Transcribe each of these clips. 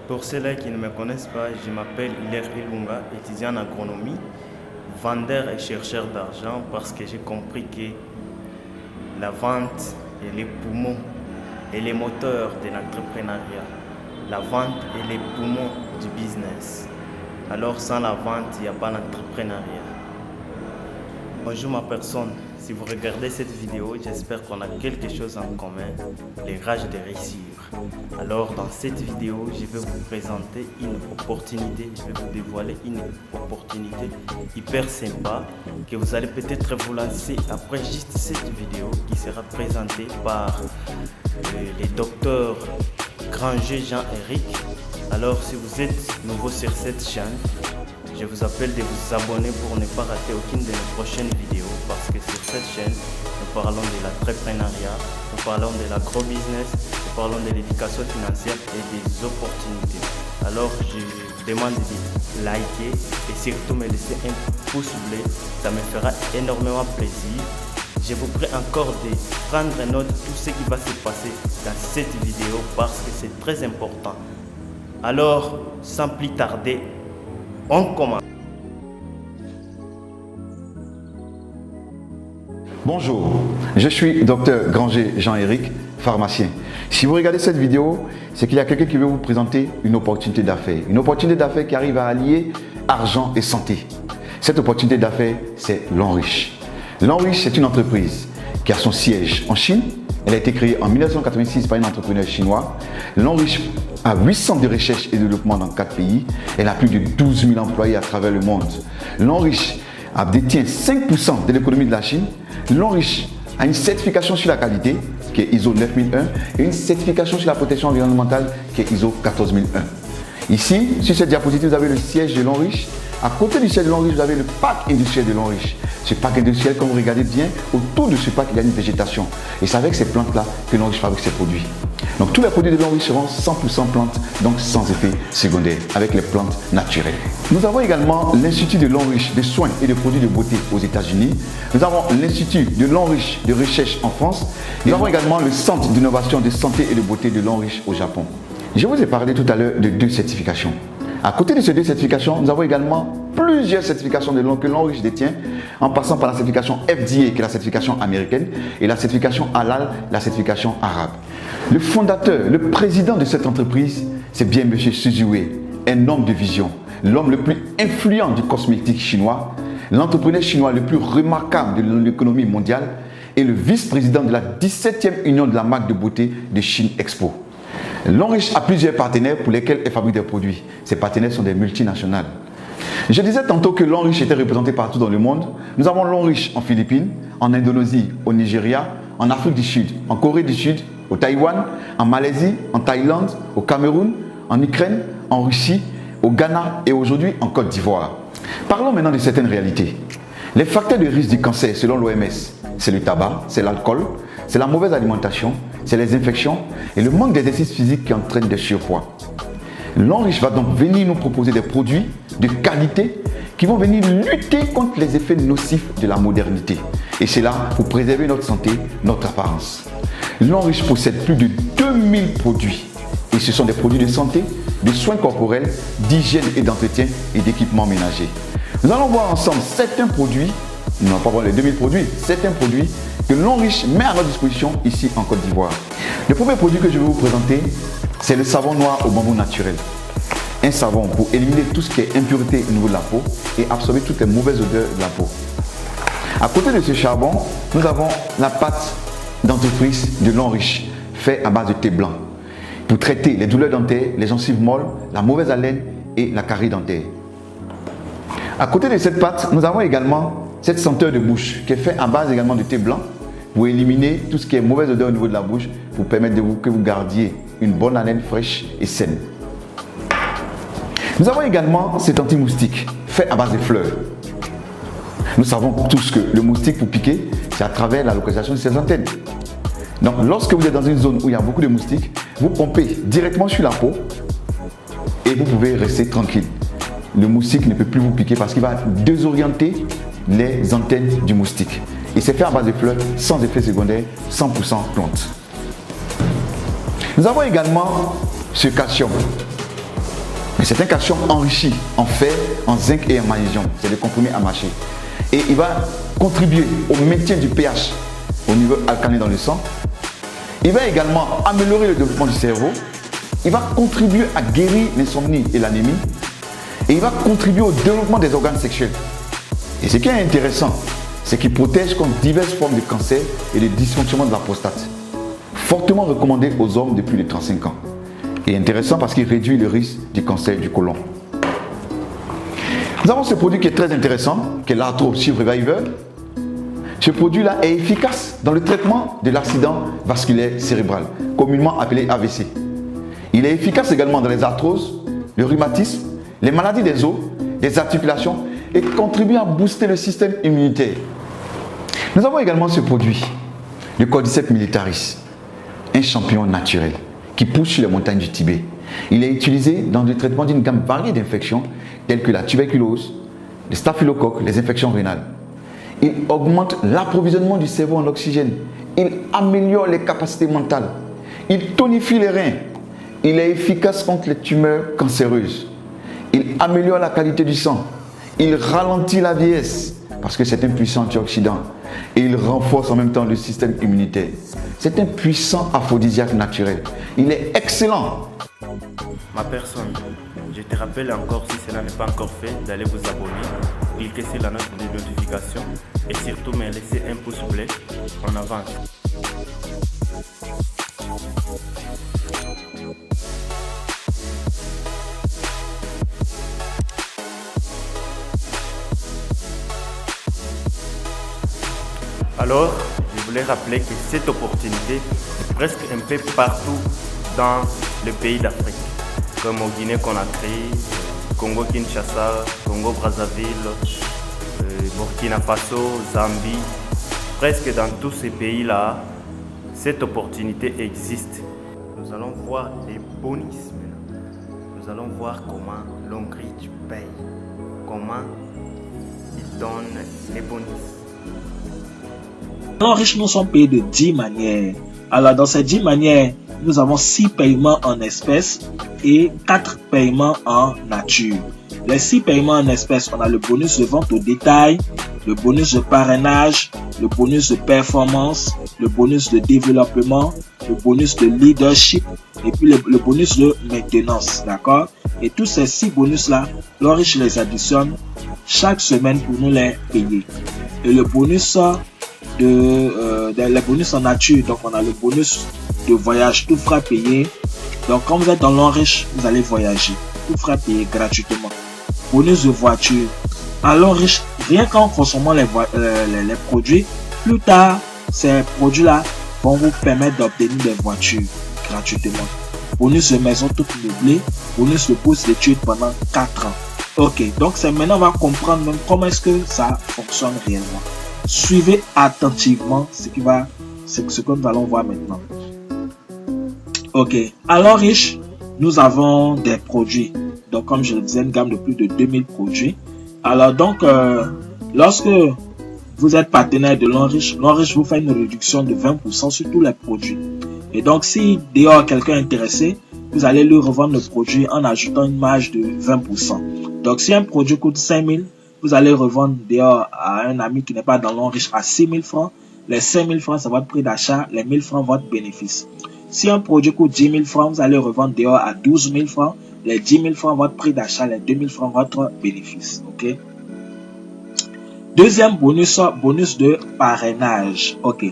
Pour ceux-là qui ne me connaissent pas, je m'appelle Hilaire Ilunga, étudiant en agronomie, vendeur et chercheur d'argent parce que j'ai compris que la vente est les poumons et les moteurs de l'entrepreneuriat. La vente est les poumons du business. Alors sans la vente, il n'y a pas d'entrepreneuriat. Bonjour ma personne, si vous regardez cette vidéo, j'espère qu'on a quelque chose en commun, les rages de réussir. Alors dans cette vidéo, je vais vous présenter une opportunité, je vais vous dévoiler une opportunité hyper sympa que vous allez peut-être vous lancer après juste cette vidéo qui sera présentée par le docteur Granger Jean-Éric. Alors si vous êtes nouveau sur cette chaîne, je vous appelle de vous abonner pour ne pas rater aucune de nos prochaines vidéos parce que sur cette chaîne, nous parlons de l'entrepreneuriat, nous parlons de l'agro-business, nous parlons de l'éducation financière et des opportunités. Alors je vous demande de liker et surtout me laisser un pouce bleu, ça me fera énormément plaisir. Je vous prie encore de prendre note de tout ce qui va se passer dans cette vidéo parce que c'est très important. Alors, sans plus tarder, on commence. Bonjour, je suis Dr Granger Jean-Éric, pharmacien. Si vous regardez cette vidéo, c'est qu'il y a quelqu'un qui veut vous présenter une opportunité d'affaires. Une opportunité d'affaires qui arrive à allier argent et santé. Cette opportunité d'affaires, c'est L'Enriche. L'Enriche, c'est une entreprise qui a son siège en Chine. Elle a été créée en 1986 par un entrepreneur chinois. L'Enriche a 8 centres de recherche et de développement dans 4 pays. Elle a plus de 12 000 employés à travers le monde. L'Enriche détient 5% de l'économie de la Chine. L'Enriche a une certification sur la qualité qui est ISO 9001 et une certification sur la protection environnementale qui est ISO 14001. Ici, sur cette diapositive, vous avez le siège de L'Enriche. À côté du siège de L'Enriche, vous avez le parc industriel de L'Enriche. Ce parc industriel, quand vous regardez bien, autour de ce parc, il y a une végétation. Et c'est avec ces plantes-là que L'Enriche fabrique ses produits. Donc tous les produits de L'Enriche seront 100% plantes, donc sans effet secondaire, avec les plantes naturelles. Nous avons également l'Institut de L'Enriche de soins et de produits de beauté aux États-Unis. Nous avons l'Institut de L'Enriche de recherche en France. Nous avons également le Centre d'innovation de santé et de beauté de L'Enriche au Japon. Je vous ai parlé tout à l'heure de 2 certifications. À côté de ces 2 certifications, nous avons également plusieurs certifications que L'Enriche détient, en passant par la certification FDA, qui est la certification américaine, et la certification Halal, la certification arabe. Le fondateur, le président de cette entreprise, c'est bien M. Suzuwe, un homme de vision, l'homme le plus influent du cosmétique chinois, l'entrepreneur chinois le plus remarquable de l'économie mondiale et le vice-président de la 17e union de la marque de beauté de Chine Expo. L'Enriche a plusieurs partenaires pour lesquels elle fabrique des produits. Ces partenaires sont des multinationales. Je disais tantôt que L'Enriche était représenté partout dans le monde. Nous avons L'Enriche en Philippines, en Indonésie, au Nigeria, en Afrique du Sud, en Corée du Sud, au Taïwan, en Malaisie, en Thaïlande, au Cameroun, en Ukraine, en Russie, au Ghana et aujourd'hui en Côte d'Ivoire. Parlons maintenant de certaines réalités. Les facteurs de risque du cancer selon l'OMS, c'est le tabac, c'est l'alcool, c'est la mauvaise alimentation, c'est les infections et le manque d'exercice physique qui entraîne des surpoids. L'Enriche va donc venir nous proposer des produits de qualité qui vont venir lutter contre les effets nocifs de la modernité. Et c'est là pour préserver notre santé, notre apparence. L'Enriche possède plus de 2000 produits. Et ce sont des produits de santé, de soins corporels, d'hygiène et d'entretien et d'équipements ménagers. Nous allons voir ensemble certains produits, nous n'allons pas voir les 2000 produits, certains produits que L'Enriche met à notre disposition ici en Côte d'Ivoire. Le premier produit que je vais vous présenter, c'est le savon noir au bambou naturel. Un savon pour éliminer tout ce qui est impureté au niveau de la peau et absorber toutes les mauvaises odeurs de la peau. À côté de ce charbon, nous avons la pâte dentifrice de L'Enriche, faite à base de thé blanc, pour traiter les douleurs dentaires, les gencives molles, la mauvaise haleine et la carie dentaire. À côté de cette pâte, nous avons également cette senteur de bouche qui est faite à base également de thé blanc pour éliminer tout ce qui est mauvaise odeur au niveau de la bouche, pour permettre que vous gardiez une bonne haleine fraîche et saine. Nous avons également cet anti-moustique fait à base de fleurs. Nous savons tous que le moustique pour piquer, c'est à travers la localisation de ses antennes. Donc lorsque vous êtes dans une zone où il y a beaucoup de moustiques, vous pompez directement sur la peau et vous pouvez rester tranquille. Le moustique ne peut plus vous piquer parce qu'il va désorienter les antennes du moustique. Et c'est fait à base de fleurs, sans effet secondaire, 100% plante. Nous avons également ce calcium. Mais c'est un calcium enrichi en fer, en zinc et en magnésium. C'est des comprimés à mâcher. Et il va contribuer au maintien du pH au niveau alcalin dans le sang. Il va également améliorer le développement du cerveau. Il va contribuer à guérir l'insomnie et l'anémie. Et il va contribuer au développement des organes sexuels. Et ce qui est intéressant, c'est qu'il protège contre diverses formes de cancer et de dysfonctionnement de la prostate. Fortement recommandé aux hommes de plus de 35 ans. Et intéressant parce qu'il réduit le risque du cancer du côlon. Nous avons ce produit qui est très intéressant, qui est l'Arthro Reviver. Ce produit-là est efficace dans le traitement de l'accident vasculaire cérébral, communément appelé AVC. Il est efficace également dans les arthroses, le rhumatisme, les maladies des os, des articulations et contribue à booster le système immunitaire. Nous avons également ce produit, le Cordyceps militaris, un champignon naturel qui pousse sur les montagnes du Tibet. Il est utilisé dans le traitement d'une gamme variée d'infections telles que la tuberculose, le staphylocoque, les infections rénales. Il augmente l'approvisionnement du cerveau en oxygène. Il améliore les capacités mentales. Il tonifie les reins. Il est efficace contre les tumeurs cancéreuses. Il améliore la qualité du sang. Il ralentit la vieillesse parce que c'est un puissant antioxydant. Et il renforce en même temps le système immunitaire. C'est un puissant aphrodisiaque naturel. Il est excellent. Ma personne, je te rappelle encore, si cela n'est pas encore fait, d'aller vous abonner, cliquer sur la note de notification et surtout me laisser un pouce bleu en avance. Alors, je voulais rappeler que cette opportunité est presque un peu partout dans le pays d'Afrique, comme au Guinée-Conakry, Congo-Kinshasa, Congo-Brazzaville, Burkina Faso, Zambie. Presque dans tous ces pays-là, cette opportunité existe. Nous allons voir les bonus maintenant. Nous allons voir comment l'Hongrie paye, comment il donne les bonus. Les riches nous sont payés de 10 manières. Alors dans ces 10 manières, nous avons 6 paiements en espèces et 4 paiements en nature. Les 6 paiements en espèces, on a le bonus de vente au détail, le bonus de parrainage, le bonus de performance, le bonus de développement, le bonus de leadership et puis le bonus de maintenance, d'accord? Et tous ces 6 bonus-là, l'Enriche les additionne chaque semaine pour nous les payer. Et le bonus les bonus en nature, donc on a le bonus de voyage, tout fera payer. Donc quand vous êtes dans l'Enriche, vous allez voyager, tout fera payer gratuitement. Bonus de voiture, à l'Enriche, rien qu'en consommant les produits, plus tard, ces produits-là vont vous permettre d'obtenir des voitures gratuitement. Bonus de maison toute meublée, bonus de bourse d'études pendant 4 ans. Ok, donc c'est maintenant on va comprendre même comment est-ce que ça fonctionne réellement. Suivez attentivement ce que nous allons voir maintenant. Ok, à l'Enriche, nous avons des produits. Donc comme je le disais, une gamme de plus de 2000 produits. Alors donc, lorsque vous êtes partenaire de l'Enriche vous fait une réduction de 20% sur tous les produits. Et donc si dehors quelqu'un est intéressé, vous allez lui revendre le produit en ajoutant une marge de 20%. Donc si un produit coûte 5000, vous allez revendre dehors à un ami qui n'est pas dans l'Enriche à 6000 francs. Les 5000 francs, c'est votre prix d'achat. Les 1000 francs, votre bénéfice. Si un produit coûte 10 000 francs, vous allez revendre dehors à 12 000 francs. Les 10 000 francs, votre prix d'achat. Les 2 000 francs, votre bénéfice. Ok. Deuxième bonus, bonus de parrainage. Ok.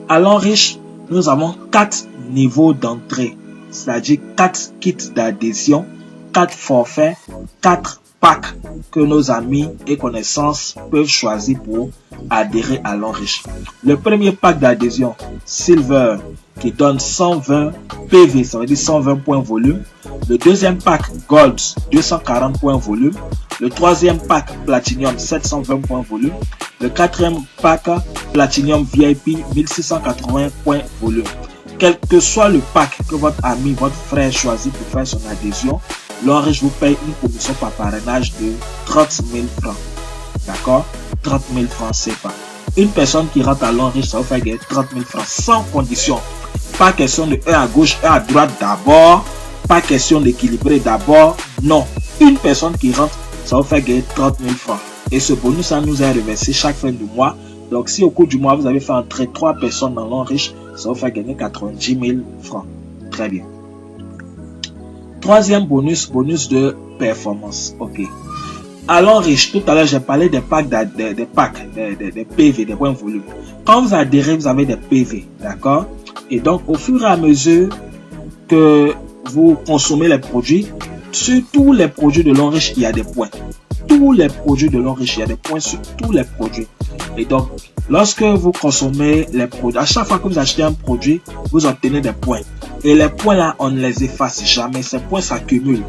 À l'Enriche, nous avons 4 niveaux d'entrée. C'est-à-dire 4 kits d'adhésion, 4 forfaits, 4 packs que nos amis et connaissances peuvent choisir pour adhérer à l'Enriche. Le premier pack d'adhésion Silver qui donne 120 PV, ça veut dire 120 points volume. Le deuxième pack Gold, 240 points volume. Le troisième pack Platinum, 720 points volume. Le quatrième pack Platinum VIP, 1680 points volume. Quel que soit le pack que votre ami, votre frère choisit pour faire son adhésion, l'Enriche vous paye une commission par parrainage de 30 000 francs. D'accord? 30 000 francs, c'est pas. Une personne qui rentre à l'Enriche, ça vous fait gagner 30 000 francs sans condition. Pas question de 1 à gauche, 1 à droite d'abord. pas question d'équilibrer d'abord. Non. Une personne qui rentre, ça va faire gagner 30 000 francs. Et ce bonus, ça nous est reversé chaque fin du mois. Donc, si au cours du mois, vous avez fait entrer 3 personnes dans l'enriche, ça va faire gagner 90 000 francs. Très bien. Troisième bonus, bonus de performance. Ok. À l'enriche, tout à l'heure, j'ai parlé des packs, des PV, des points volume. Quand vous adhérez, vous avez des PV. D'accord? Et donc, au fur et à mesure que vous consommez les produits, sur tous les produits de l'enriche, il y a des points. Tous les produits de l'enriche, il y a des points sur tous les produits. Et donc, lorsque vous consommez les produits, à chaque fois que vous achetez un produit, vous obtenez des points. Et les points là, on ne les efface jamais. Ces points s'accumulent.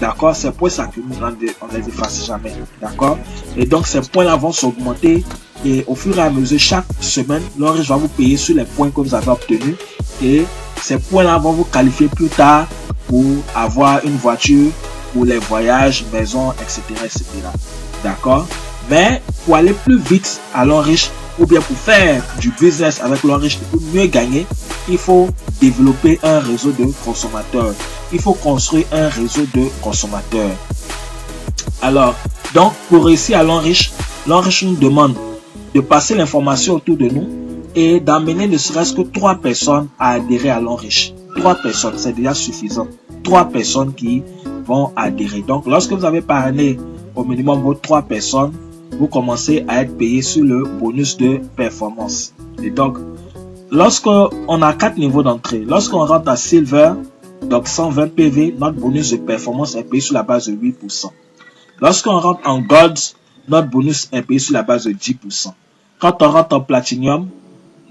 D'accord? Ces points s'accumulent, on ne les efface jamais. D'accord? Et donc, ces points là vont s'augmenter. Et au fur et à mesure, chaque semaine, l'enriche va vous payer sur les points que vous avez obtenus. Et ces points là vont vous qualifier plus tard pour avoir une voiture, pour les voyages, maison, etc. etc. D'accord? Mais pour aller plus vite à l'enriche, ou bien pour faire du business avec l'enriche, pour mieux gagner, il faut développer un réseau de consommateurs. Il faut construire un réseau de consommateurs. Alors, donc, pour réussir à l'enriche nous demande de passer l'information autour de nous et d'amener ne serait-ce que 3 personnes à adhérer à l'enriche. 3 personnes, c'est déjà suffisant. 3 personnes qui vont adhérer. Donc, lorsque vous avez parrainé au minimum vos 3 personnes, vous commencez à être payé sur le bonus de performance. Et donc, lorsqu'on a 4 niveaux d'entrée, lorsqu'on rentre à Silver, donc 120 PV, notre bonus de performance est payé sur la base de 8%. Lorsqu'on rentre en Gold, notre bonus est payé sur la base de 10%. Quand on rentre en Platinum,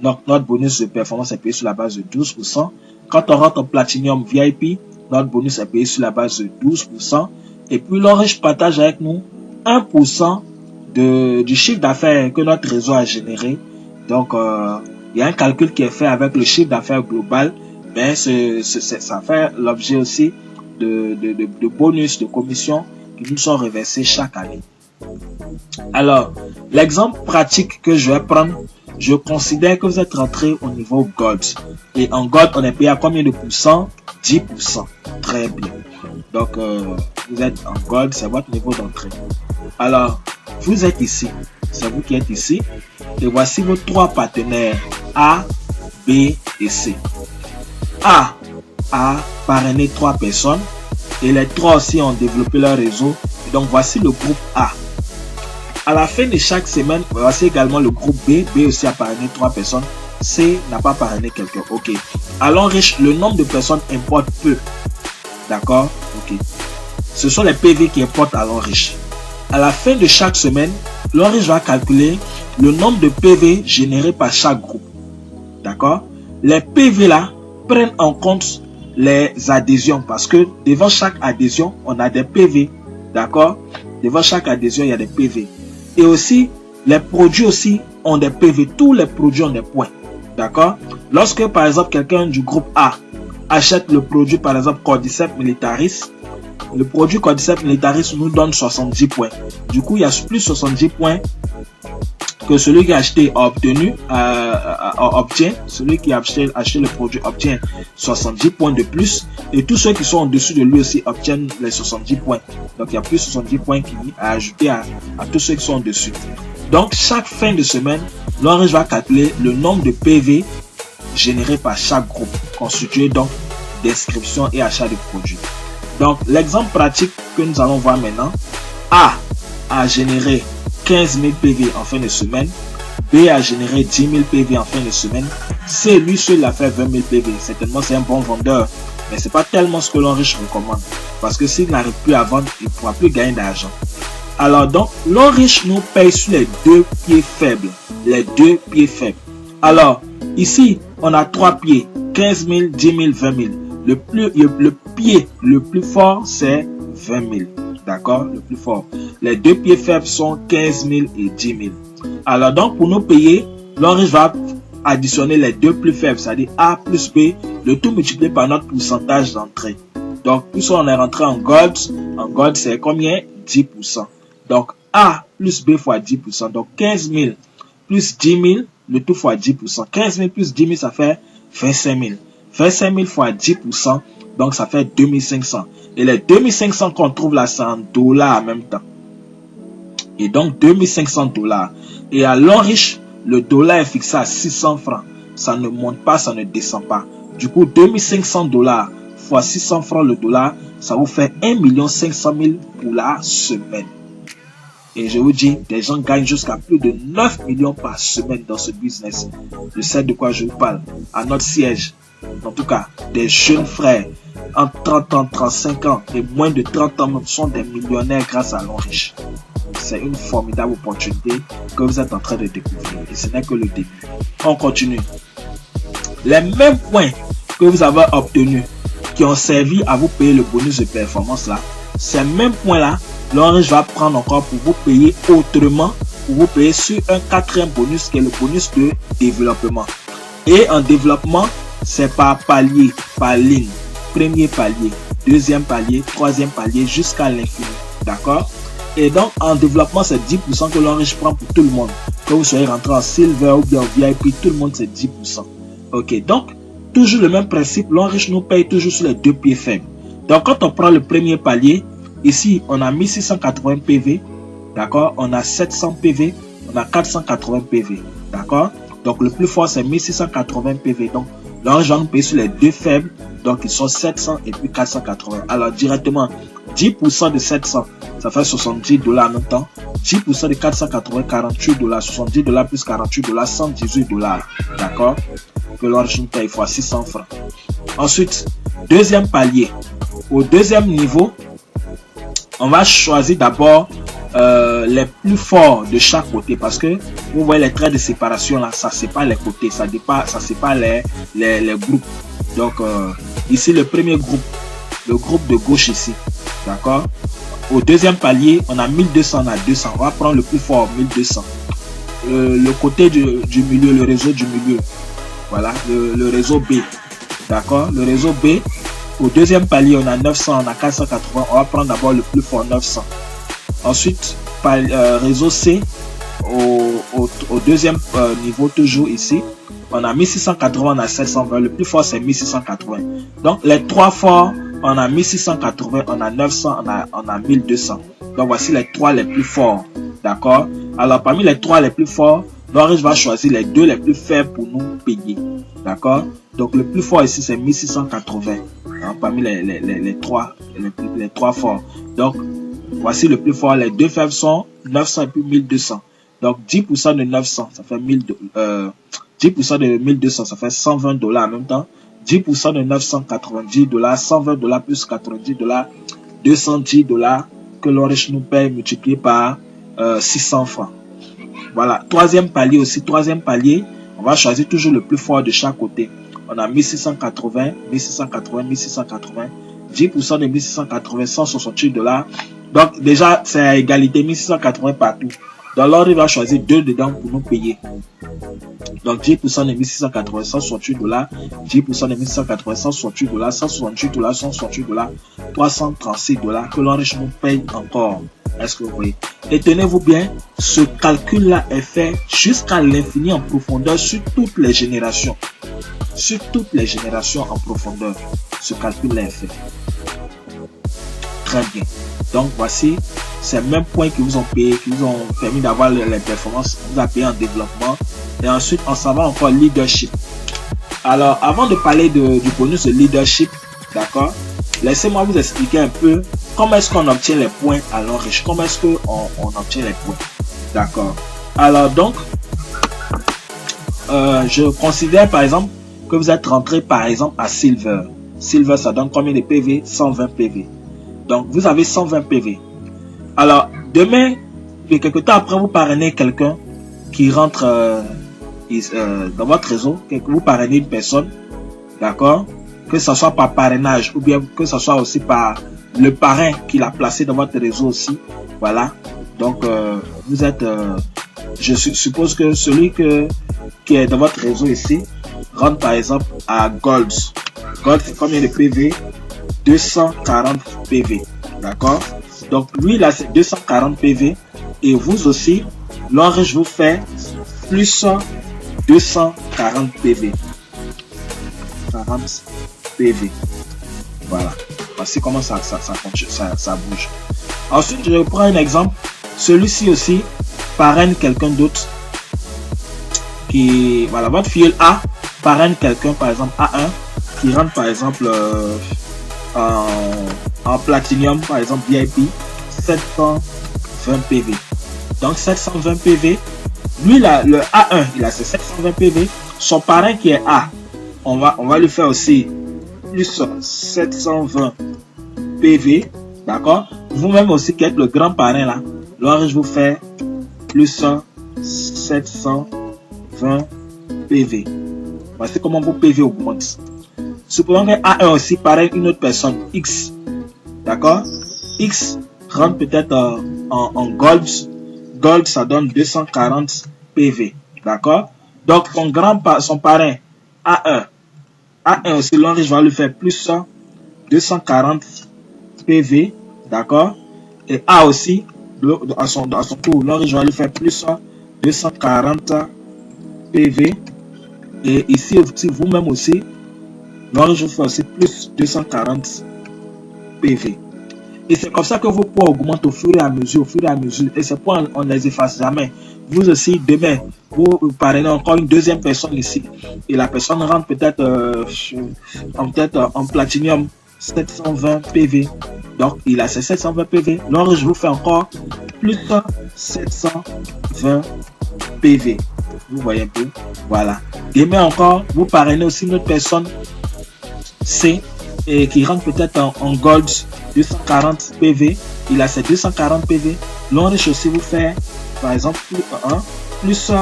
notre bonus de performance est payé sur la base de 12%. Quand on rentre en Platinum VIP, notre bonus est payé sur la base de 12%. Et puis l'enriche partage avec nous 1% du chiffre d'affaires que notre réseau a généré. Donc, il y a un calcul qui est fait avec le chiffre d'affaires global, mais ça fait l'objet aussi de bonus, de commissions qui nous sont reversés chaque année. Alors, l'exemple pratique que je vais prendre, je considère que vous êtes rentré au niveau Gold. Et en Gold, on est payé à combien de pourcents? 10%. Très bien. Donc, vous êtes en Gold, c'est votre niveau d'entrée. Alors, vous êtes ici. C'est vous qui êtes ici. Et voici vos 3 partenaires A, B et C. A a parrainé 3 personnes. Et les 3 aussi ont développé leur réseau. Et donc, voici le groupe A. À la fin de chaque semaine, voici également le groupe B. B aussi a parrainé 3 personnes. C n'a pas parrainé quelqu'un. Ok. À l'enriche, le nombre de personnes importe peu. D'accord? Ok. Ce sont les PV qui importent à l'enriche. À la fin de chaque semaine, l'enriche va calculer le nombre de PV générés par chaque groupe. D'accord? Les PV là prennent en compte les adhésions parce que devant chaque adhésion, on a des PV. D'accord? Devant chaque adhésion, il y a des PV. Et aussi, les produits aussi ont des PV. Tous les produits ont des points. D'accord? Lorsque, par exemple, quelqu'un du groupe A achète le produit, par exemple, Cordyceps militaris, le produit Cordyceps militaris nous donne 70 points. Du coup, il y a plus 70 points que celui qui a acheté a obtenu, obtient. Celui qui a acheté le produit obtient 70 points de plus. Et tous ceux qui sont en dessus de lui aussi obtiennent les 70 points. Donc, il y a plus 70 points qui à ajouter à tous ceux qui sont en dessus. Donc, chaque fin de semaine, l'enriche va calculer le nombre de PV générés par chaque groupe, constitué donc d'inscription et achat de produits. Donc, l'exemple pratique que nous allons voir maintenant, A a généré 15 000 PV en fin de semaine, B a généré 10 000 PV en fin de semaine, C, lui seul a fait 20 000 PV. Certainement, c'est un bon vendeur, mais ce n'est pas tellement ce que l'enriche recommande, parce que s'il n'arrive plus à vendre, il ne pourra plus gagner d'argent. Alors donc, l'enriche nous paye sur les 2 pieds faibles. Les 2 pieds faibles. Alors, ici, on a 3 pieds. 15 000, 10 000, 20 000. Le pied le plus fort, c'est 20 000. D'accord? Le plus fort. Les 2 pieds faibles sont 15 000 et 10 000. Alors donc, pour nous payer, l'enriche va additionner les 2 plus faibles, c'est-à-dire A plus B, le tout multiplié par notre pourcentage d'entrée. Donc, puisque on est rentré en gold, c'est combien? 10%. Donc, A plus B fois 10%. Donc, 15 000 plus 10 000, le tout fois 10%. 15 000 plus 10 000, ça fait 25 000. 25 000 fois 10%, Donc, ça fait 2500. Et les 2500 qu'on trouve là, c'est en dollars en même temps. Et donc, 2500 dollars. Et à l'Enriche, le dollar est fixé à 600 francs. Ça ne monte pas, ça ne descend pas. Du coup, 2500 dollars fois 600 francs le dollar, ça vous fait 1 500 000 pour la semaine. Et je vous dis, des gens gagnent jusqu'à plus de 9 millions par semaine dans ce business. Je sais de quoi je vous parle. À notre siège, en tout cas, des jeunes frères, entre 30 ans, 35 ans et moins de 30 ans même sont des millionnaires grâce à l'Enriche. C'est une formidable opportunité que vous êtes en train de découvrir. Et ce n'est que le début. On continue. Les mêmes points que vous avez obtenus, qui ont servi à vous payer le bonus de performance là, ces mêmes points là, l'Enriche va prendre encore pour vous payer autrement, pour vous payer sur un quatrième bonus qui est le bonus de développement. Et en développement, c'est par palier, par ligne. Premier palier, deuxième palier, troisième palier, jusqu'à l'infini. D'accord? Et donc, en développement, c'est 10% que l'Enriche prend pour tout le monde. Que vous soyez rentré en silver ou bien en VIP, tout le monde, c'est 10%. Ok, donc, toujours le même principe, l'Enriche nous paye toujours sur les deux pieds faibles. Donc, quand on prend le premier palier, ici, on a 1680 PV, d'accord? On a 700 PV, on a 480 PV, d'accord? Donc, le plus fort, c'est 1680 PV. Donc, l'Enriche va nous payer sur les deux faibles, donc ils sont 700 et puis 480. Alors, directement, 10% de 700, ça fait 70 dollars en même temps. 10% de 480, 48 dollars. 70 dollars plus 48 dollars, 118 dollars. D'accord? Que l'Enriche nous paye fois 600 francs. Ensuite, deuxième palier. Au deuxième niveau, on va choisir d'abord les plus forts de chaque côté, parce que vous voyez les traits de séparation là, ça sépare les côtés, ça sépare les groupes. Donc ici le premier groupe, le groupe de gauche ici, d'accord. Au deuxième palier, on a 1200, on a 200. On va prendre le plus fort, 1200. Le côté du milieu, le réseau du milieu, voilà, le réseau B, d'accord. Le réseau B, au deuxième palier, on a 900, on a 480. On va prendre d'abord le plus fort, 900. Ensuite, réseau C, au deuxième niveau, toujours ici, on a 1680, on a 720. Le plus fort, c'est 1680. Donc, les trois forts, on a 1680, on a 900, on a 1200. Donc, voici les trois les plus forts. D'accord? Alors, parmi les trois les plus forts, l'Enriche va choisir les deux les plus faibles pour nous payer. D'accord? Donc, le plus fort ici, c'est 1680. Hein, parmi les trois forts. Donc, voici le plus fort. Les deux faibles sont 900 et puis 1200. Donc, 10% de 900, ça fait 10% de 1200, ça fait 120 dollars en même temps. 10% de 990 dollars, 120 dollars plus 90 dollars, 210 dollars que l'Enriche nous paye multiplié par 600 francs. Voilà. Troisième palier aussi. Troisième palier, on va choisir toujours le plus fort de chaque côté. On a 1680, 1680, 1680. 10% de 1680, 168 dollars. Donc, déjà, c'est à égalité, 1680 partout. Donc, l'Enriche va choisir deux dedans pour nous payer. Donc, 10% de 1680, 168 dollars. 10% de 1680, 168 dollars. 168 dollars, 168 dollars. 336 dollars que l'Enriche nous paye encore. Est-ce que vous voyez? Et tenez-vous bien, ce calcul-là est fait jusqu'à l'infini en profondeur sur toutes les générations. Sur toutes les générations en profondeur. Ce calcul-là est fait. Très bien. Donc, voici ces mêmes points qui vous ont payé, qui vous ont permis d'avoir les performances, vous a payé en développement. Et ensuite, on s'en va encore leadership. Alors, avant de parler du bonus de leadership, d'accord, laissez-moi vous expliquer un peu comment est-ce qu'on obtient les points à l'Enriche. Comment est-ce qu'on obtient les points. D'accord. Alors, donc, je considère par exemple que vous êtes rentré par exemple à Silver. Silver, ça donne combien de PV? 120 PV. Donc, vous avez 120 PV. Alors, demain, et quelque temps après, vous parrainez quelqu'un qui rentre dans votre réseau, que vous parrainez une personne, d'accord? Que ce soit par parrainage ou bien que ce soit aussi par le parrain qui l'a placé dans votre réseau aussi. Voilà. Donc, vous êtes, je suppose que celui qui est dans votre réseau ici rentre par exemple à Gold. Gold, c'est combien de PV? 240 PV. D'accord? Donc, lui, là, c'est 240 PV. Et vous aussi, l'Enriche vous fait plus 240 PV. 40 PV. Voilà. Voici comment ça bouge. Ensuite, je prends un exemple. Celui-ci aussi parraine quelqu'un d'autre. Qui, voilà, votre filleul A parraine quelqu'un, par exemple A1, qui rentre par exemple en Platinum, par exemple VIP, 720 PV. Donc 720 PV. Lui, là, le A1, il a ses 720 PV. Son parrain qui est A, on va lui faire aussi plus 720 PV. D'accord? Vous-même aussi qui êtes le grand parrain là, alors je vous fais plus 720 PV. Voici comment vos PV augmentent. Supposons que A1 aussi parrain une autre personne, X. D'accord? X rentre peut-être en Gold. Gold, ça donne 240 PV. D'accord? Donc, son parrain, A1. A1 aussi, l'enriche va lui faire plus 240 PV. D'accord? Et A aussi, à son tour, l'enriche va lui faire plus 240 PV. Et ici, vous-même aussi, l'enriche vous fait aussi plus 240 PV. Et c'est comme ça que vos poids augmentent au fur et à mesure, Et ces poids, on ne les efface jamais. Vous aussi, demain, vous parrainez encore une deuxième personne ici. Et la personne rentre peut-être en Platinum 720 PV. Donc, il a ses 720 PV. Alors, je vous fais encore plus 720 PV. Vous voyez un peu? Voilà. Demain encore, vous parrainez aussi une autre personne C et qui rentre peut-être en Gold 240 PV. Il a ses 240 PV. L'enriche aussi vous fait, par exemple, plus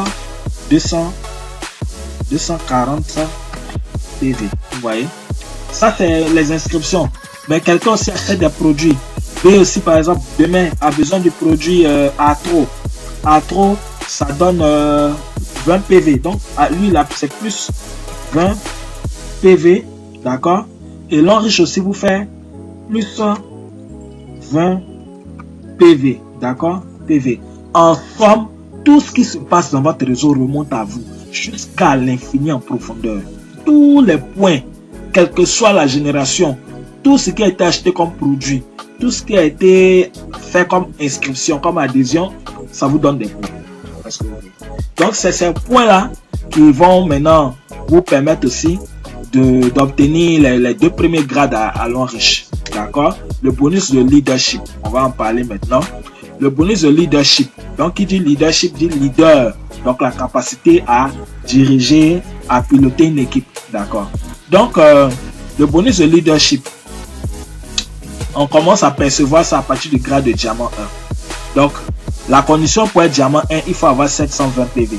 240 PV. Vous voyez? Ça, c'est les inscriptions. Mais quelqu'un aussi achète des produits. B aussi, par exemple, demain, a besoin du produit Atro. Atro, ça donne 20 PV. Donc, à lui, là, c'est plus 20 PV. D'accord? Et l'enriche aussi vous fait plus 20 PV. D'accord? PV. En somme, tout ce qui se passe dans votre réseau remonte à vous jusqu'à l'infini en profondeur. Tous les points, quelle que soit la génération, tout ce qui a été acheté comme produit, tout ce qui a été fait comme inscription, comme adhésion, ça vous donne des points. Donc, c'est ces points-là qui vont maintenant vous permettre aussi d'obtenir les deux premiers grades à l'enriche. D'accord? Le bonus de leadership. On va en parler maintenant. Le bonus de leadership. Donc, qui dit leadership dit leader. Donc, la capacité à diriger, à piloter une équipe. D'accord? Donc, le bonus de leadership, on commence à percevoir ça à partir du grade de diamant 1. Donc, la condition pour être diamant 1, il faut avoir 720 PV.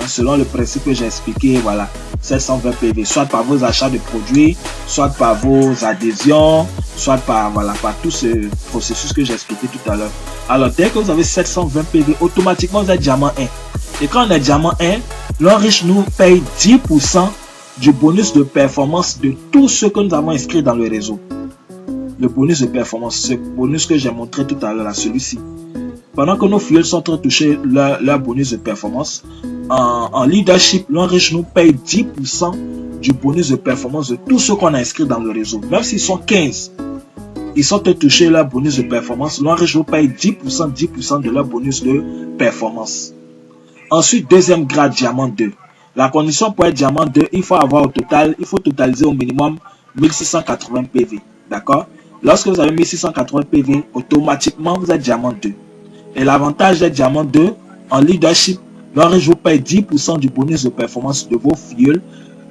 Selon le principe que j'ai expliqué, voilà, 720 PV, soit par vos achats de produits, soit par vos adhésions, soit par, voilà, par tout ce processus que j'ai expliqué tout à l'heure. Alors, dès que vous avez 720 PV, automatiquement vous êtes diamant 1. Et quand on est diamant 1, l'enriche nous paye 10% du bonus de performance de tous ceux que nous avons inscrits dans le réseau. Le bonus de performance, ce bonus que j'ai montré tout à l'heure, celui-ci. Pendant que nos filles sont en train de toucher leur bonus de performance, en leadership, l'enriche nous paye 10% du bonus de performance de tous ceux qu'on a inscrits dans le réseau. Même s'ils sont 15, ils sont en train de toucher leur bonus de performance. L'enriche nous paye 10% de leur bonus de performance. Ensuite, deuxième grade, diamant 2. La condition pour être diamant 2, il faut totaliser au minimum 1680 PV. D'accord? Lorsque vous avez 1680 PV, automatiquement, vous êtes diamant 2. Et l'avantage d'être diamant 2, en leadership, l'enriche vous paye 10% du bonus de performance de vos filleuls,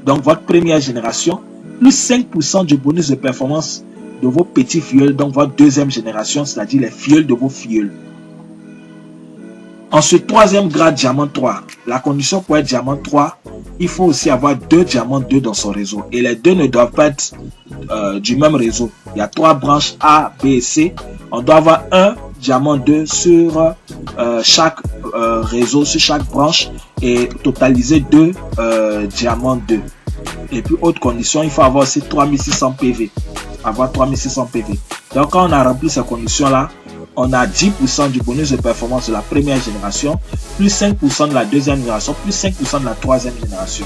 donc votre première génération, plus 5% du bonus de performance de vos petits filleuls, donc votre deuxième génération, c'est-à-dire les filleuls de vos filleuls. Ensuite, troisième grade, diamant 3. La condition pour être diamant 3, il faut aussi avoir 2 diamants 2 dans son réseau. Et les deux ne doivent pas être du même réseau. Il y a 3 branches A, B et C. On doit avoir un diamant 2 sur chaque réseau, sur chaque branche et totaliser 2 diamants 2. Et puis, autre condition, il faut avoir aussi 3600 PV. Avoir 3600 PV. Donc, quand on a rempli ces conditions-là, on a 10% du bonus de performance de la première génération, plus 5% de la deuxième génération, plus 5% de la troisième génération.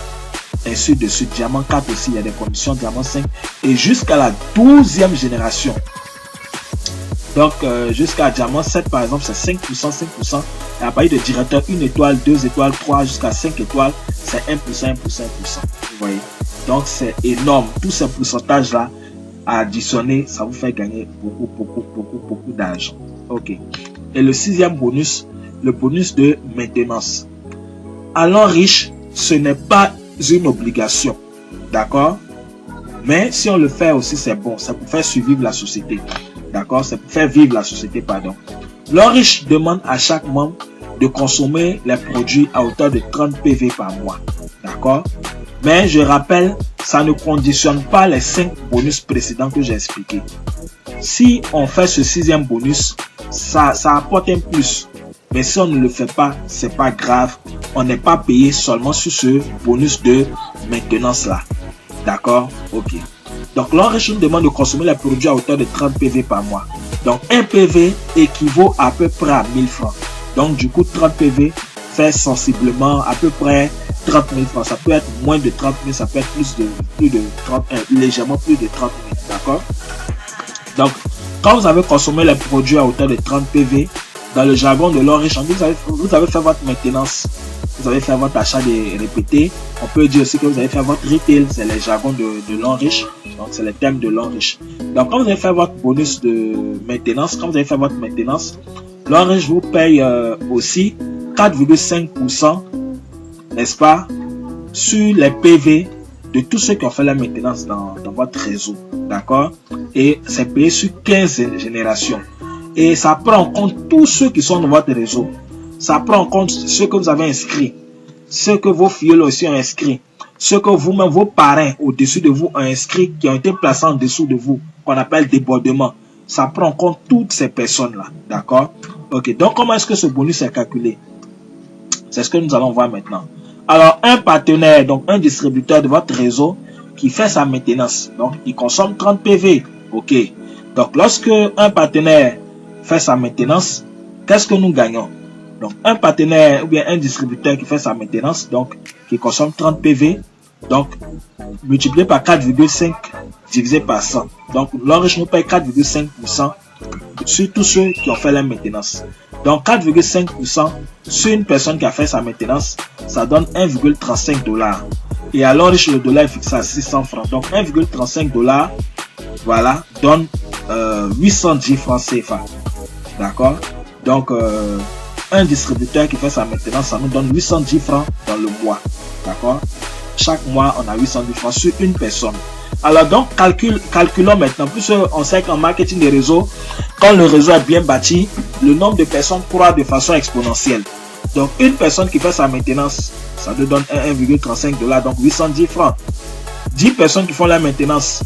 ainsi de suite. Diamant 4 aussi, il y a des conditions, diamant 5, et jusqu'à la 12e génération. Donc, jusqu'à diamant 7, par exemple, c'est 5%, 5%. Et à partir de directeur 1 étoile, 2 étoiles, 3 jusqu'à 5 étoiles, c'est 1%, 1%, 1%. Vous voyez? Donc, c'est énorme. Tous ces pourcentages-là, à additionner, ça vous fait gagner beaucoup d'argent. Ok. Et le 6e bonus, le bonus de maintenance. Allons riche, ce n'est pas une obligation. D'accord? Mais si on le fait aussi, c'est bon. C'est pour faire survivre la société. D'accord? C'est pour faire vivre la société, pardon. L'Enriche demande à chaque membre de consommer les produits à hauteur de 30 PV par mois. D'accord? Mais je rappelle, ça ne conditionne pas les 5 bonus précédents que j'ai expliqués. Si on fait ce 6e bonus, ça apporte un plus. Mais si on ne le fait pas, c'est pas grave. On n'est pas payé seulement sur ce bonus de maintenance là. D'accord? Ok. Donc l'Enriche nous demande de consommer les produits à hauteur de 30 PV par mois. Donc un PV équivaut à peu près à 1000 francs. Donc du coup 30 PV fait sensiblement à peu près 30 000 francs. Ça peut être moins de 30 000, ça peut être plus de 30, légèrement plus de 30 000. D'accord? Donc quand vous avez consommé les produits à hauteur de 30 PV, dans le jargon de l'Enriche, vous avez fait votre maintenance. Vous avez fait votre achat des répétés. On peut dire aussi que vous avez fait votre retail. C'est les jargons de l'Enriche. Donc, c'est les thèmes de l'Enriche. Donc, quand vous avez fait votre bonus de maintenance, l'Enriche vous paye aussi 4,5%, n'est-ce pas, sur les PV de tous ceux qui ont fait la maintenance dans votre réseau. D'accord? Et c'est payé sur 15 générations. Et ça prend en compte tous ceux qui sont dans votre réseau. Ça prend en compte ceux que vous avez inscrits, ceux que vos filleuls aussi ont inscrits, ceux que vous-même, vos parrains au-dessus de vous ont inscrits, qui ont été placés en dessous de vous, qu'on appelle débordement. Ça prend en compte toutes ces personnes-là. D'accord? Ok. Donc, comment est-ce que ce bonus est calculé? C'est ce que nous allons voir maintenant. Alors, un partenaire, donc un distributeur de votre réseau qui fait sa maintenance. Donc, il consomme 30 PV. Ok. Donc, lorsque un partenaire fait sa maintenance, qu'est-ce que nous gagnons? Donc, un partenaire ou bien un distributeur qui fait sa maintenance, donc, qui consomme 30 PV, donc, multiplié par 4,5 divisé par 100. Donc, l'Enriche nous paye 4,5% sur tous ceux qui ont fait la maintenance. Donc, 4,5% sur une personne qui a fait sa maintenance, ça donne 1,35 $. Et à l'Enriche, le dollar est fixé à 600 francs. Donc, 1,35 $, voilà, donne 810 francs CFA. D'accord? Donc, un distributeur qui fait sa maintenance, ça nous donne 810 francs dans le mois. D'accord? Chaque mois, on a 810 francs sur une personne. Alors donc, calculons maintenant. Plus on sait qu'en marketing des réseaux, quand le réseau est bien bâti, le nombre de personnes croît de façon exponentielle. Donc, une personne qui fait sa maintenance, ça nous donne 1,35 $, donc 810 francs. 10 personnes qui font la maintenance,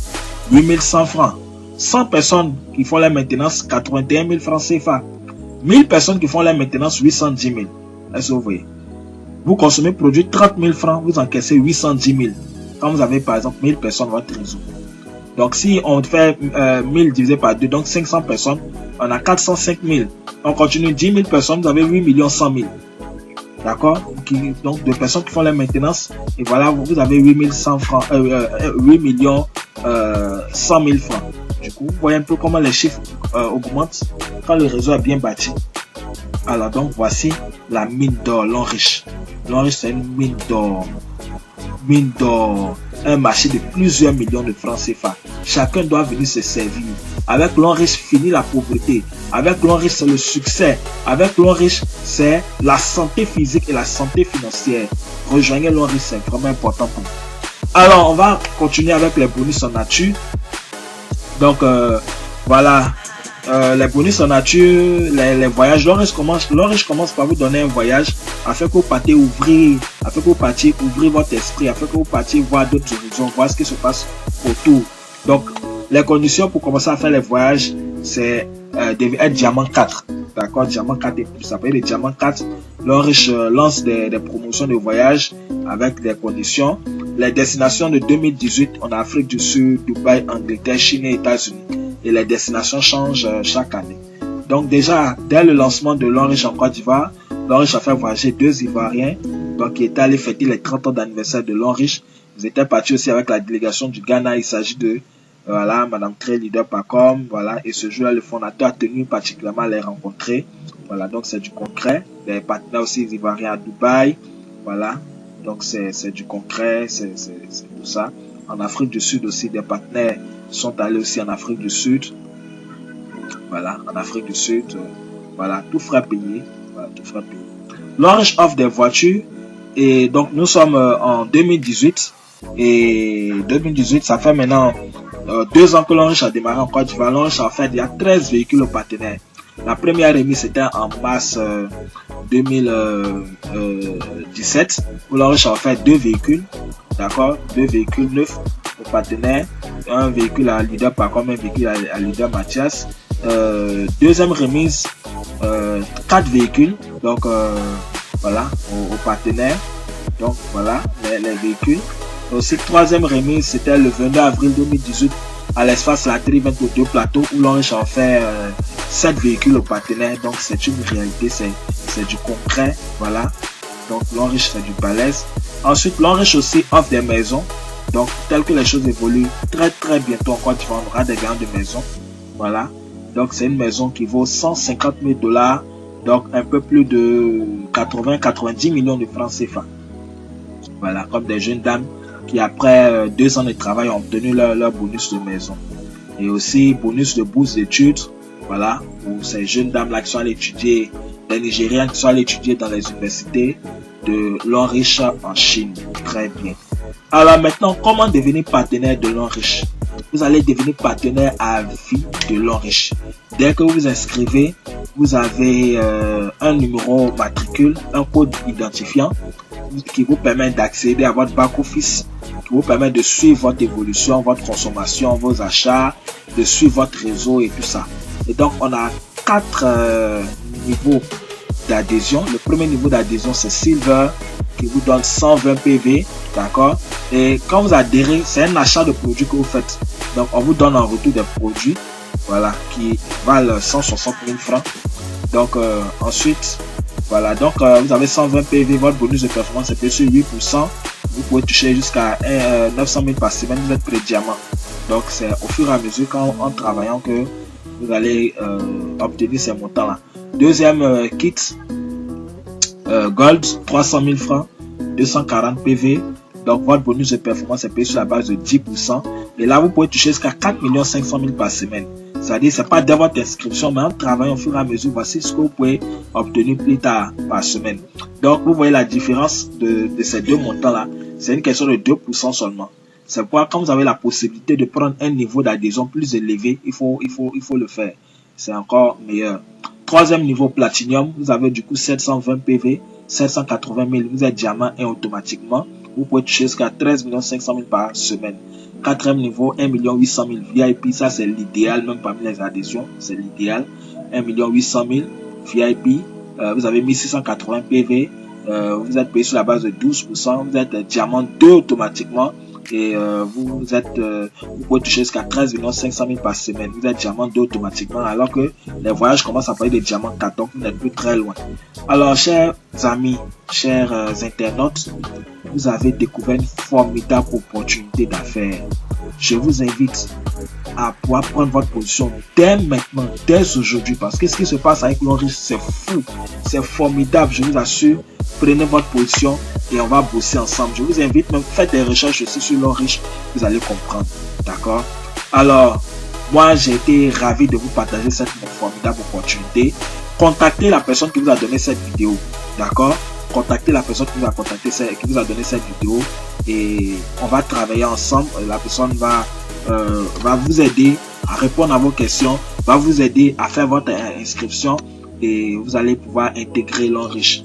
8100 francs. 100 personnes qui font la maintenance, 81 000 francs CFA. 1000 personnes qui font la maintenance, 810 000. Est-ce que vous voyez? Vous consommez produit 30 000 francs, vous encaissez 810 000. Quand vous avez par exemple 1000 personnes dans votre réseau. Donc si on fait 1000 divisé par 2, donc 500 personnes, on a 405 000. On continue 10 000 personnes, vous avez 8 100 000. D'accord? Donc de personnes qui font la maintenance, et voilà, vous avez 8 100 francs, 8 millions 100 000 francs. Du coup, vous voyez un peu comment les chiffres augmentent quand le réseau est bien bâti. Alors donc, voici la mine d'or, l'Enriche. L'Enriche, c'est une mine d'or. Mine d'or. Un marché de plusieurs millions de francs CFA. Chacun doit venir se servir. Avec l'Enriche, fini la pauvreté. Avec l'Enriche, c'est le succès. Avec l'Enriche, c'est la santé physique et la santé financière. Rejoignez l'Enriche, c'est vraiment important pour vous. Alors, on va continuer avec les bonus en nature. Donc, voilà, les bonus en nature, les voyages. L'Enriche commence par vous donner un voyage afin que vous partiez ouvrir votre esprit, afin que vous partiez voir d'autres horizons, voir ce qui se passe autour. Donc, les conditions pour commencer à faire les voyages, c'est être diamant 4. D'accord, diamant 4 et plus. Ça peut être diamant 4. L'Enriche lance des promotions de voyage avec des conditions. Les destinations de 2018, on a Afrique du Sud, Dubaï, Angleterre, Chine et États-Unis. Et les destinations changent chaque année. Donc déjà, dès le lancement de l'Enriche en Côte d'Ivoire, l'Enriche a fait voyager 2 Ivoiriens, donc qui étaient allés fêter les 30 ans d'anniversaire de l'Enriche. Vous étiez parti aussi avec la délégation du Ghana. Il s'agit de voilà, Madame Trey, leader Pacom, voilà, et ce jour-là, le fondateur a tenu particulièrement à les rencontrer. Voilà, donc c'est du concret. Les partenaires aussi ivoiriens à Dubaï, voilà, donc c'est du concret, c'est tout ça. En Afrique du Sud aussi, des partenaires sont allés aussi en Afrique du Sud. Voilà, en Afrique du Sud, voilà, tout frais payé. Voilà, tout frais payé. L'Orange offre des voitures, et donc nous sommes en 2018, et 2018, ça fait maintenant 2 ans que l'Orange a démarré en Côte d'Ivoire. L'Orange en fait, il y a 13 véhicules aux partenaires. La première remise c'était en mars 2017, où l'Orange a fait 2 véhicules, d'accord, 2 véhicules neufs aux partenaires, un véhicule à leader Pacom, un véhicule à leader Mathias. Deuxième remise, 4 véhicules, donc voilà, aux partenaires, donc voilà les véhicules. Aussi, troisième remise, c'était le 22 avril 2018 à l'espace Latterie 22 plateaux, où l'Orange a fait 7 véhicules aux partenaires. Donc c'est une réalité, c'est du concret, voilà. Donc l'Orange fait du balèze. Ensuite, l'Orange aussi offre des maisons. Donc tel que les choses évoluent, très bientôt en Côte d'Ivoire, on aura des grandes maisons, voilà. Donc c'est une maison qui vaut 150 000 $, donc un peu plus de 90 millions de francs CFA. Voilà, comme des jeunes dames qui après 2 ans de travail ont obtenu leur bonus de maison. Et aussi bonus de bourse d'études, voilà, pour ces jeunes dames-là qui sont allées étudier, les Nigériennes qui sont allées étudier dans les universités de l'Orange en Chine. Très bien. Alors maintenant, comment devenir partenaire de l'Orange? Vous allez devenir partenaire à vie de l'Orange. Dès que vous vous inscrivez, vous avez un numéro matricule, un code identifiant qui vous permet d'accéder à votre back-office, qui vous permet de suivre votre évolution, votre consommation, vos achats, de suivre votre réseau et tout ça. Et donc, on a 4 niveaux d'adhésion. Le premier niveau d'adhésion, c'est Silver, qui vous donne 120 PV, d'accord? Et quand vous adhérez, c'est un achat de produits que vous faites. Donc, on vous donne en retour des produits, voilà, qui valent 160 000 francs. Donc, ensuite, voilà, donc vous avez 120 PV, votre bonus de performance est payé sur 8%. Vous pouvez toucher jusqu'à 900 000 par semaine, vous êtes pré-diamant. Donc, c'est au fur et à mesure en travaillant que vous allez obtenir ces montants-là. Deuxième kit, Gold, 300 000 francs, 240 PV. Donc, votre bonus de performance est payé sur la base de 10%. Et là, vous pouvez toucher jusqu'à 4 500 000 par semaine. C'est-à-dire, c'est pas dès votre inscription, mais en travaillant au fur et à mesure, voici ce que vous pouvez obtenir plus tard par semaine. Donc, vous voyez la différence de ces deux montants-là. C'est une question de 2% seulement. C'est pourquoi, quand vous avez la possibilité de prendre un niveau d'adhésion plus élevé, il faut le faire. C'est encore meilleur. Troisième niveau Platinum, vous avez du coup 720 PV, 780 000, vous êtes diamant et automatiquement, vous pouvez toucher jusqu'à 13 500 000 par semaine. Quatrième niveau, 1 800 000 VIP, ça c'est l'idéal, même parmi les adhésions, c'est l'idéal. 1 800 000 VIP, vous avez 1680 PV, vous êtes payé sur la base de 12%, vous êtes diamant 2 automatiquement et vous pouvez toucher jusqu'à 13 500 000 par semaine. Vous êtes diamant 2 automatiquement, alors que les voyages commencent à parler de diamant 4, donc vous n'êtes plus très loin. Alors, chers amis, chers internautes, vous avez découvert une formidable opportunité d'affaires. Je vous invite à pouvoir prendre votre position dès maintenant, dès aujourd'hui, parce que ce qui se passe avec l'Orange, c'est fou, c'est formidable, je vous assure. Prenez votre position et on va bosser ensemble. Je vous invite même, faites des recherches aussi sur l'Orange, vous allez comprendre, d'accord? Alors, moi j'ai été ravi de vous partager cette formidable opportunité. Contactez la personne qui vous a donné cette vidéo, d'accord? Contactez la personne qui vous a donné cette vidéo et on va travailler ensemble. La personne va vous aider à répondre à vos questions, va vous aider à faire votre inscription et vous allez pouvoir intégrer l'Orange.